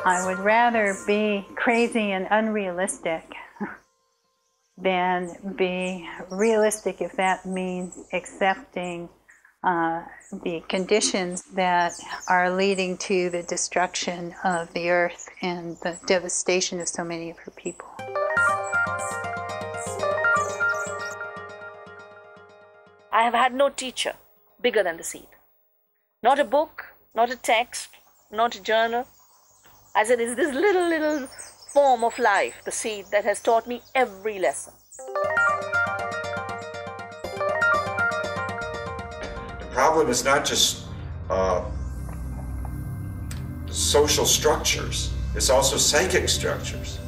I would rather be crazy and unrealistic than be realistic, if that means accepting the conditions that are leading to the destruction of the earth and the devastation of so many of her people. I have had no teacher bigger than the seed. Not a book, not a text, not a journal. As it is this little form of life, the seed, that has taught me every lesson. The problem is not just social structures, it's also psychic structures.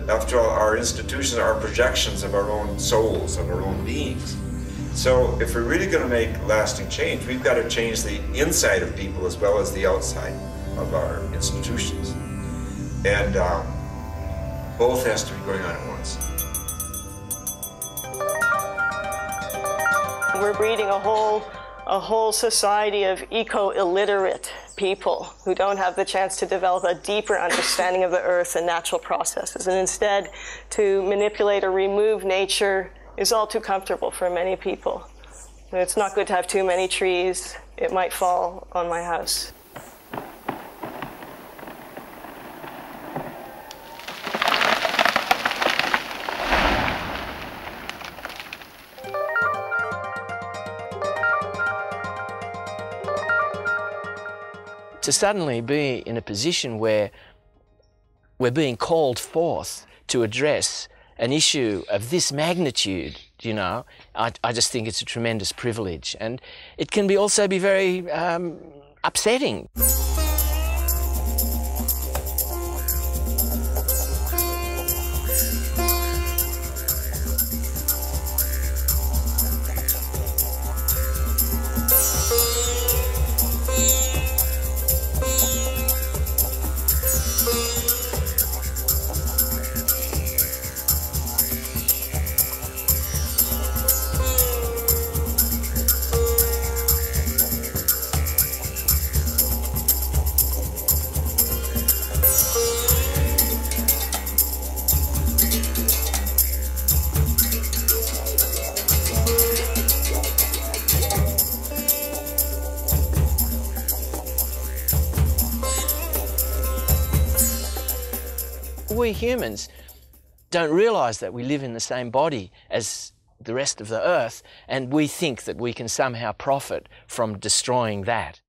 After all, our institutions are projections of our own souls, of our own beings. So if we're really going to make lasting change, we've got to change the inside of people as well as the outside of our institutions. And both has to be going on at once. We're breeding a whole society of eco-illiterate people who don't have the chance to develop a deeper understanding of the earth and natural processes. And instead, to manipulate or remove nature is all too comfortable for many people. It's not good to have too many trees. It might fall on my house. To suddenly be in a position where we're being called forth to address an issue of this magnitude, you know, I just think it's a tremendous privilege. And it can also be very upsetting. We humans don't realise that we live in the same body as the rest of the earth, and we think that we can somehow profit from destroying that.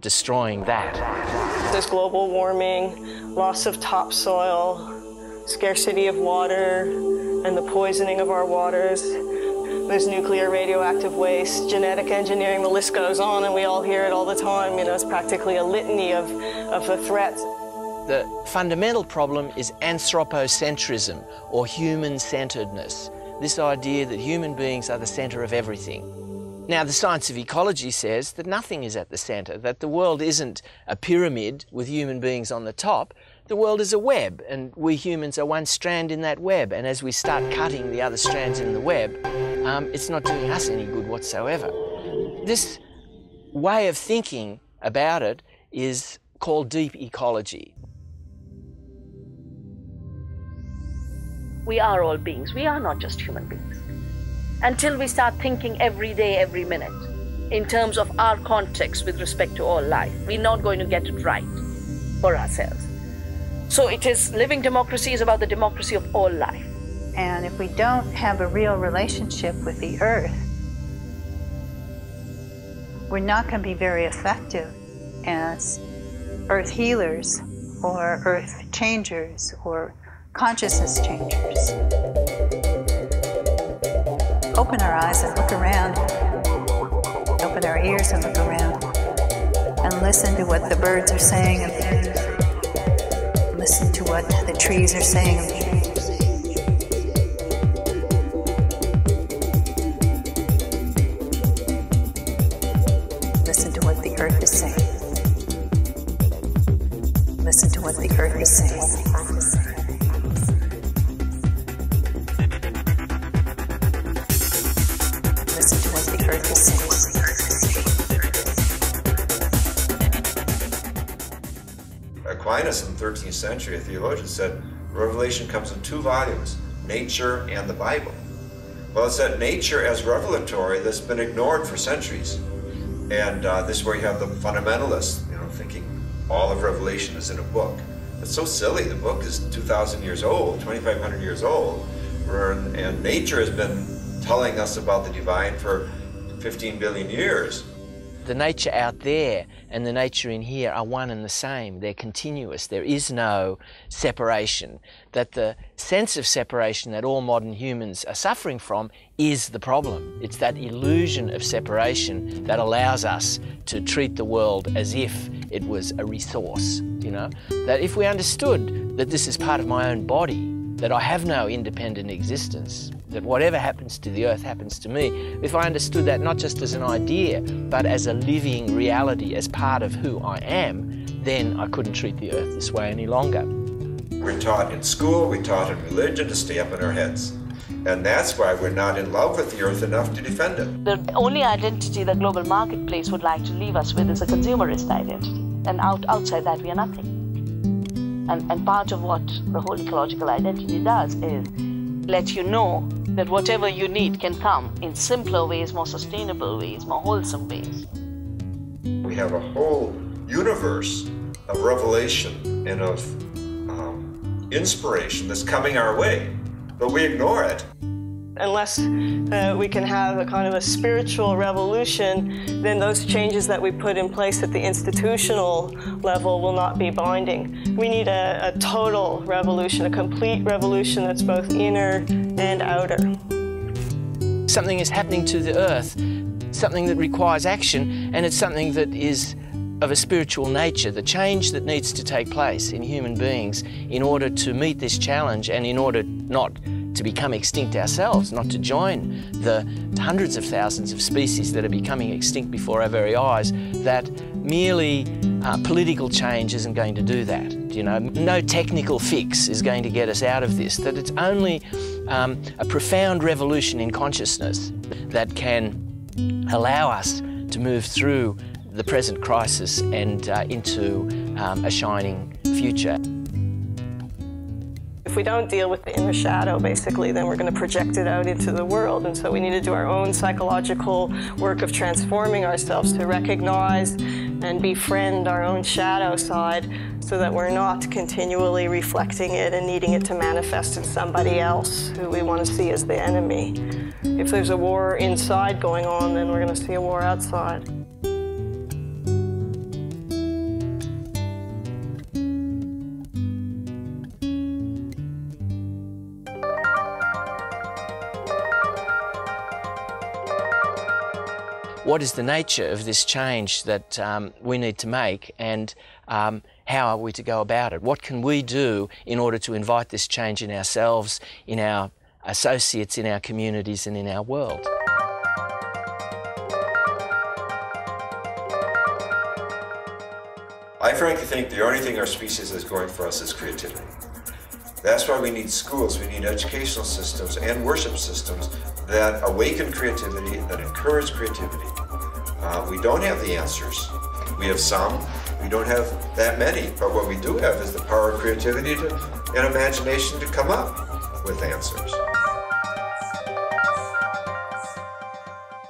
There's global warming, loss of topsoil, scarcity of water, and the poisoning of our waters. There's nuclear radioactive waste, genetic engineering, the list goes on, and we all hear it all the time. You know, it's practically a litany of the threats. The fundamental problem is anthropocentrism, or human-centeredness, this idea that human beings are the centre of everything. Now, the science of ecology says that nothing is at the centre, that the world isn't a pyramid with human beings on the top. The world is a web, and we humans are one strand in that web, and as we start cutting the other strands in the web, it's not doing us any good whatsoever. This way of thinking about it is called deep ecology. We are all beings. We are not just human beings. Until we start thinking every day, every minute, in terms of our context with respect to all life, we're not going to get it right for ourselves. So it is, living democracy is about the democracy of all life. And if we don't have a real relationship with the earth, we're not going to be very effective as earth healers or earth changers or consciousness changers. Open our eyes and look around. Open our ears and look around. And listen to what the birds are saying. And listen to what the trees are saying. Listen to what the earth is saying. Listen to what the earth is saying. Aquinas in the 13th century, a theologian, said revelation comes in two volumes, nature and the Bible. Well, it's that nature as revelatory that's been ignored for centuries. And this is where you have the fundamentalists, thinking all of Revelation is in a book. It's so silly. The book is 2,000 years old, 2,500 years old, and nature has been telling us about the divine for 15 billion years. The nature out there and the nature in here are one and the same. They're continuous. There is no separation. That the sense of separation that all modern humans are suffering from is the problem. It's that illusion of separation that allows us to treat the world as if it was a resource, That if we understood that this is part of my own body, that I have no independent existence, that whatever happens to the earth happens to me, if I understood that not just as an idea, but as a living reality, as part of who I am, then I couldn't treat the earth this way any longer. We're taught in school, we're taught in religion to stay up in our heads. And that's why we're not in love with the earth enough to defend it. The only identity the global marketplace would like to leave us with is a consumerist identity. And outside that, we are nothing. And part of what the whole ecological identity does is let you know that whatever you need can come in simpler ways, more sustainable ways, more wholesome ways. We have a whole universe of revelation and of inspiration that's coming our way, but we ignore it. Unless we can have a kind of a spiritual revolution, then those changes that we put in place at the institutional level will not be binding. We need a total revolution, a complete revolution that's both inner and outer. Something is happening to the earth, something that requires action, and it's something that is of a spiritual nature, the change that needs to take place in human beings in order to meet this challenge and in order not to become extinct ourselves, not to join the hundreds of thousands of species that are becoming extinct before our very eyes, that merely political change isn't going to do that. No technical fix is going to get us out of this, that it's only a profound revolution in consciousness that can allow us to move through the present crisis and into a shining future. If we don't deal with the inner shadow, basically, then we're going to project it out into the world. And so we need to do our own psychological work of transforming ourselves to recognize and befriend our own shadow side so that we're not continually reflecting it and needing it to manifest in somebody else who we want to see as the enemy. If there's a war inside going on, then we're going to see a war outside. What is the nature of this change that we need to make, and how are we to go about it? What can we do in order to invite this change in ourselves, in our associates, in our communities, and in our world? I frankly think the only thing our species is going for us is creativity. That's why we need schools, we need educational systems and worship systems that awaken creativity, that encourage creativity. We don't have the answers. We have some, we don't have that many, but what we do have is the power of creativity and imagination to come up with answers.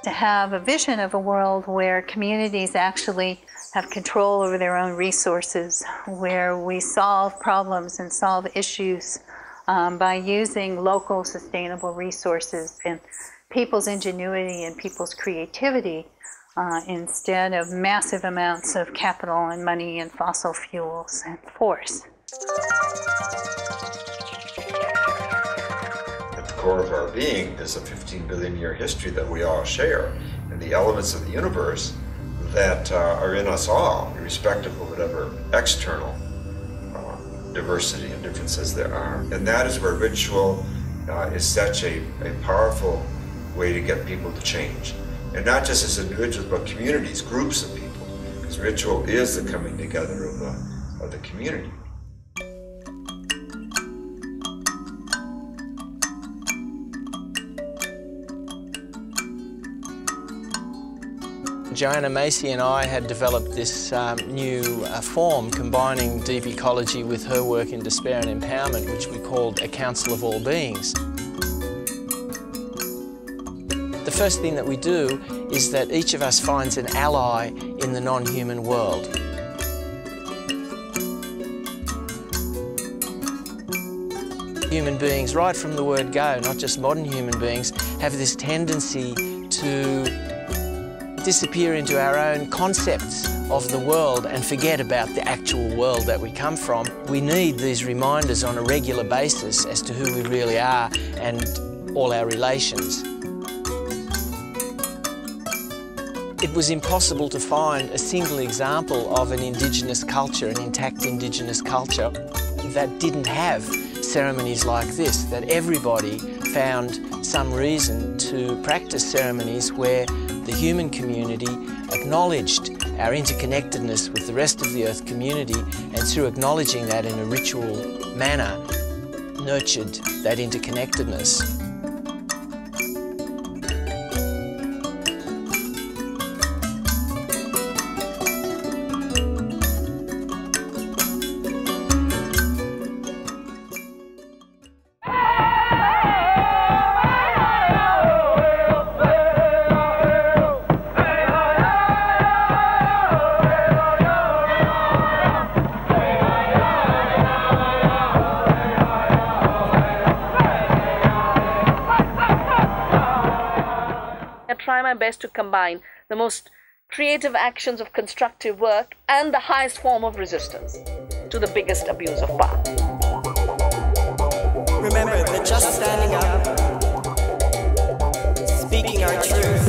To have a vision of a world where communities actually have control over their own resources, where we solve problems and solve issues by using local sustainable resources and people's ingenuity and people's creativity instead of massive amounts of capital and money and fossil fuels and force. At the core of our being is a 15 billion year history that we all share, and the elements of the universe that are in us all, irrespective of whatever external diversity and differences there are. And that is where ritual is such a powerful way to get people to change. And not just as individuals, but communities, groups of people. Because ritual is the coming together of the community. Joanna Macy and I had developed this new form combining deep ecology with her work in despair and empowerment, which we called a council of all beings. The first thing that we do is that each of us finds an ally in the non-human world. Human beings, right from the word go, not just modern human beings, have this tendency to disappear into our own concepts of the world and forget about the actual world that we come from. We need these reminders on a regular basis as to who we really are and all our relations. It was impossible to find a single example of an Indigenous culture, an intact Indigenous culture, that didn't have ceremonies like this, that everybody found some reason to practice ceremonies where the human community acknowledged our interconnectedness with the rest of the Earth community, and through acknowledging that in a ritual manner, nurtured that interconnectedness. Try my best to combine the most creative actions of constructive work and the highest form of resistance to the biggest abuse of power. Remember that just standing up, speaking our truth,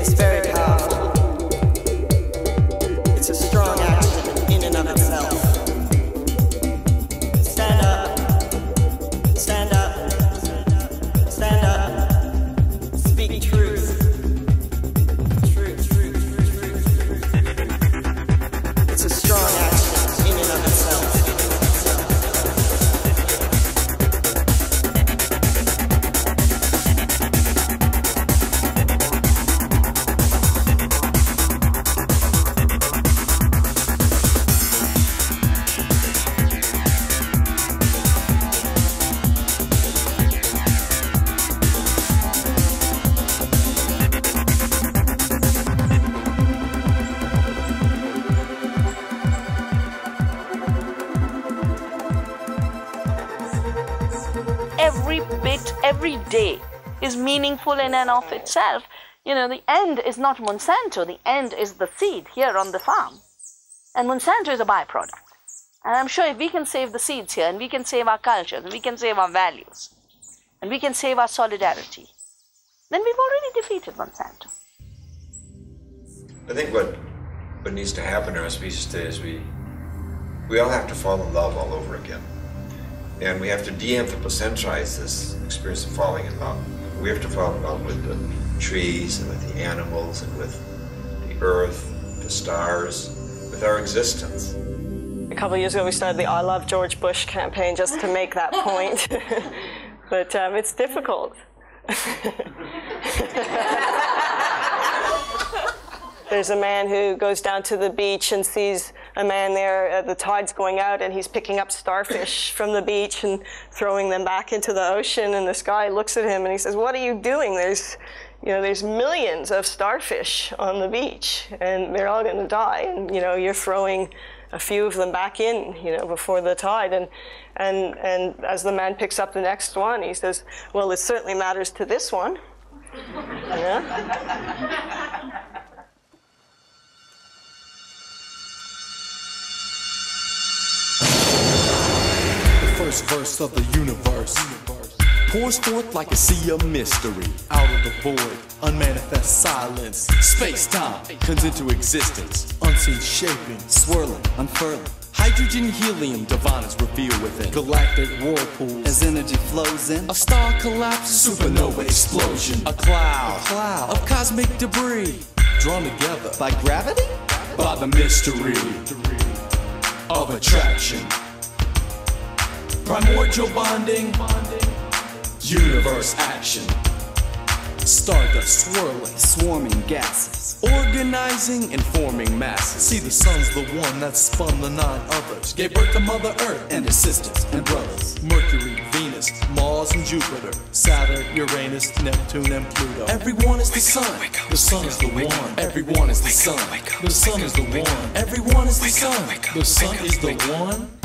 is very powerful. It's a strong action in and of itself. Stand up, stand up. Stand up, speak truth. Truth. It's a strong action in and of itself. Every day is meaningful in and of itself. You know, the end is not Monsanto, the end is the seed here on the farm. And Monsanto is a byproduct. And I'm sure if we can save the seeds here, and we can save our cultures, and we can save our values, and we can save our solidarity, then we've already defeated Monsanto. I think what needs to happen in our species today is we all have to fall in love all over again. And we have to de-anthropocentrize this experience of falling in love. We have to fall in love with the trees and with the animals and with the earth, the stars, with our existence. A couple of years ago we started the I Love George Bush campaign just to make that point. But it's difficult. There's a man who goes down to the beach and sees a man there, the tide's going out, and he's picking up starfish from the beach and throwing them back into the ocean, and this guy looks at him and he says, "What are you doing? There's millions of starfish on the beach, and they're all going to die, and you're throwing a few of them back in, before the tide." And as the man picks up the next one, he says, "Well, it certainly matters to this one." Yeah? First verse of the universe pours forth like a sea of mystery. Out of the void, unmanifest silence, space-time comes into existence. Unseen shaping, swirling, unfurling. Hydrogen, helium, divine is revealed within. Galactic whirlpools as energy flows in. A star collapses, supernova explosion. A cloud of cosmic debris drawn together by gravity, by the mystery of attraction. Primordial bonding, universe action. stardust swirling, swarming gases, organizing and forming masses. See, the sun's the one that spun the 9 others, gave birth to Mother Earth and her sisters and brothers. Mercury, Venus, Mars and Jupiter, Saturn, Uranus, Neptune and Pluto. Everyone is the sun. The sun is the one. Everyone is the sun. The sun is the one. Everyone is the sun. The sun is the one.